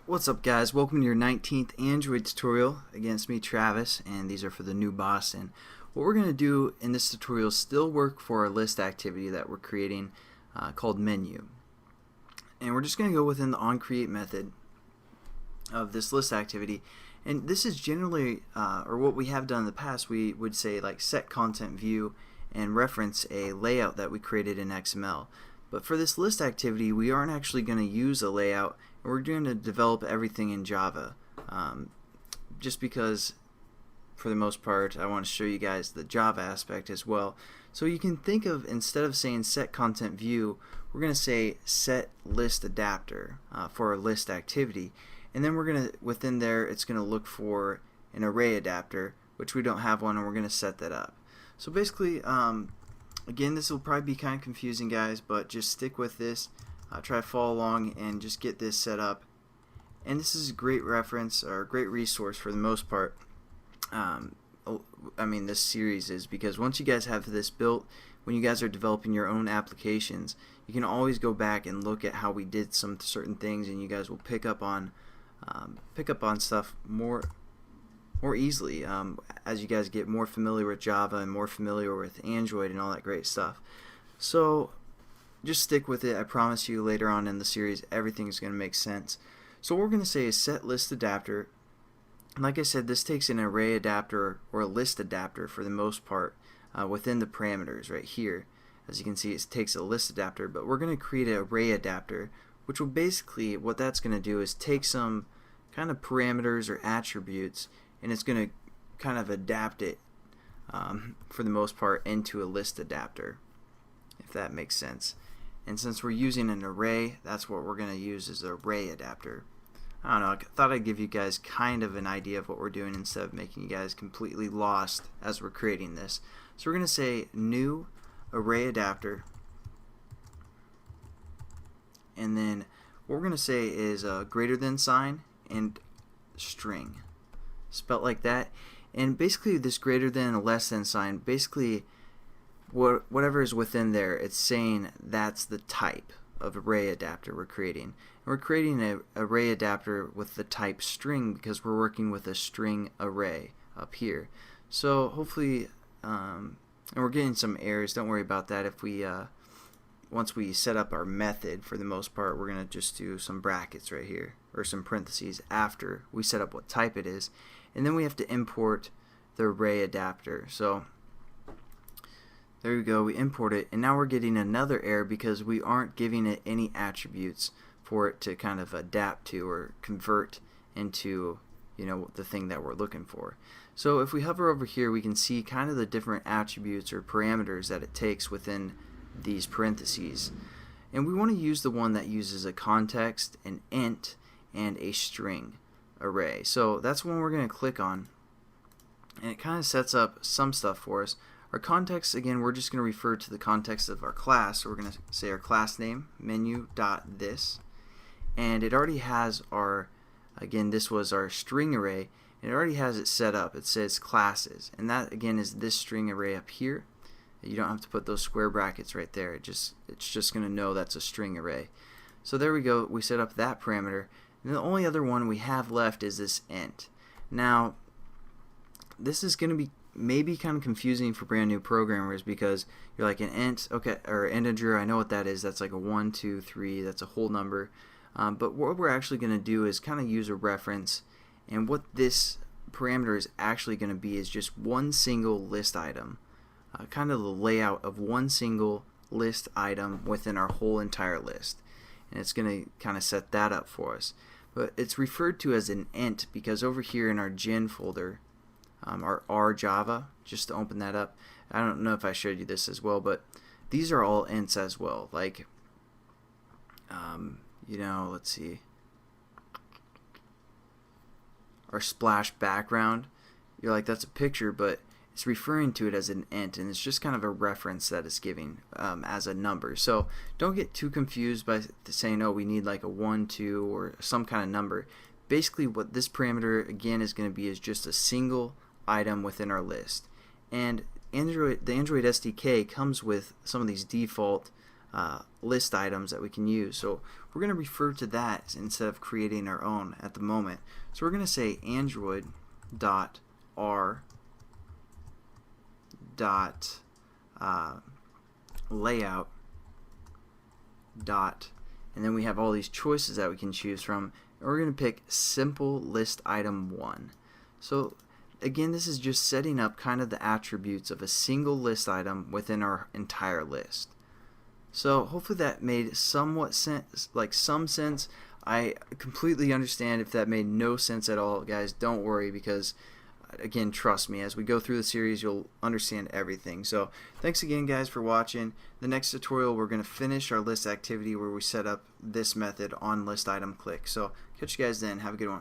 What's up, guys? Welcome to your 19th Android tutorial against me, Travis, and these are for the new boss. And what we're going to do in this tutorial is still work for our list activity that we're creating called menu. And we're just going to go within the onCreate method of this list activity. And this is generally, or what we have done in the past, we would say like set content view and reference a layout that we created in XML. But for this list activity, we aren't actually going to use a layout, and we're going to develop everything in Java. Just because, for the most part, I want to show you guys the Java aspect as well. So you can think of, instead of saying set content view, we're going to say set list adapter for our list activity. And then we're going to, within there, it's going to look for an array adapter, which we don't have one, and we're going to set that up. So basically, again, this will probably be kind of confusing, guys, but just stick with this. Try to follow along and just get this set up. And this is a great reference or a great resource for the most part. I mean, this series is, because once you guys have this built, when you guys are developing your own applications, you can always go back and look at how we did some certain things, and you guys will pick up on stuff more easily as you guys get more familiar with Java and more familiar with Android and all that great stuff. So just stick with it. I promise you later on in the series everything is going to make sense. So what we're going to say is set list adapter. And like I said, this takes an array adapter or a list adapter for the most part within the parameters right here. As you can see, it takes a list adapter, but we're going to create an array adapter, which will basically, what that's going to do is take some kind of parameters or attributes, and it's going to kind of adapt it for the most part into a list adapter, if that makes sense. And since we're using an array, that's what we're going to use as an array adapter. I don't know, I thought I'd give you guys kind of an idea of what we're doing instead of making you guys completely lost as we're creating this. So we're going to say new array adapter, and then what we're going to say is a greater than sign and string, spelt like that. And basically this greater than and less than sign, basically whatever is within there, it's saying that's the type of array adapter we're creating. And we're creating an array adapter with the type string because we're working with a string array up here. So hopefully, and we're getting some errors, don't worry about that. If we once we set up our method, for the most part, we're going to just do some brackets right here, or some parentheses after we set up what type it is, and then we have to import the array adapter. So there we go, we import it, and now we're getting another error because we aren't giving it any attributes for it to kind of adapt to or convert into, you know, the thing that we're looking for. So if we hover over here, we can see kind of the different attributes or parameters that it takes within these parentheses. And we want to use the one that uses a context, an int, and a string array. So that's one we're going to click on, and it kind of sets up some stuff for us. Our context, again, we're just going to refer to the context of our class. So we're going to say our class name, menu.this, and it already has our, again, this was our string array, and it already has it set up. It says classes, and that again is this string array up here. You don't have to put those square brackets right there. It's just going to know that's a string array. So there we go. We set up that parameter, and the only other one we have left is this int. Now this is going to be maybe kind of confusing for brand new programmers, because you're like, an int, okay, or integer, I know what that is. That's like a 1, 2, 3, that's a whole number. But what we're actually going to do is kind of use a reference, and what this parameter is actually going to be is just one single list item, kind of the layout of one single list item within our whole entire list, and it's going to kind of set that up for us. But it's referred to as an int because over here in our gen folder, our R Java, just to open that up, I don't know if I showed you this as well, but these are all ints as well. Like, you know, let's see, our splash background, you're like, that's a picture, but it's referring to it as an int, and it's just kind of a reference that it's giving as a number. So don't get too confused by saying, oh, we need like a 1, 2, or some kind of number. Basically what this parameter again is going to be is just a single item within our list. And the Android SDK comes with some of these default list items that we can use. So we're going to refer to that instead of creating our own at the moment. So we're going to say Android dot R dot layout dot, and then we have all these choices that we can choose from, and we're going to pick simple list item 1. So again, this is just setting up kind of the attributes of a single list item within our entire list. So hopefully that made somewhat sense, like some sense. I completely understand if that made no sense at all, guys. Don't worry, because again, trust me, as we go through the series you'll understand everything. So thanks again, guys, for watching. The next tutorial we're going to finish our list activity where we set up this method on list item click. So catch you guys then. Have a good one.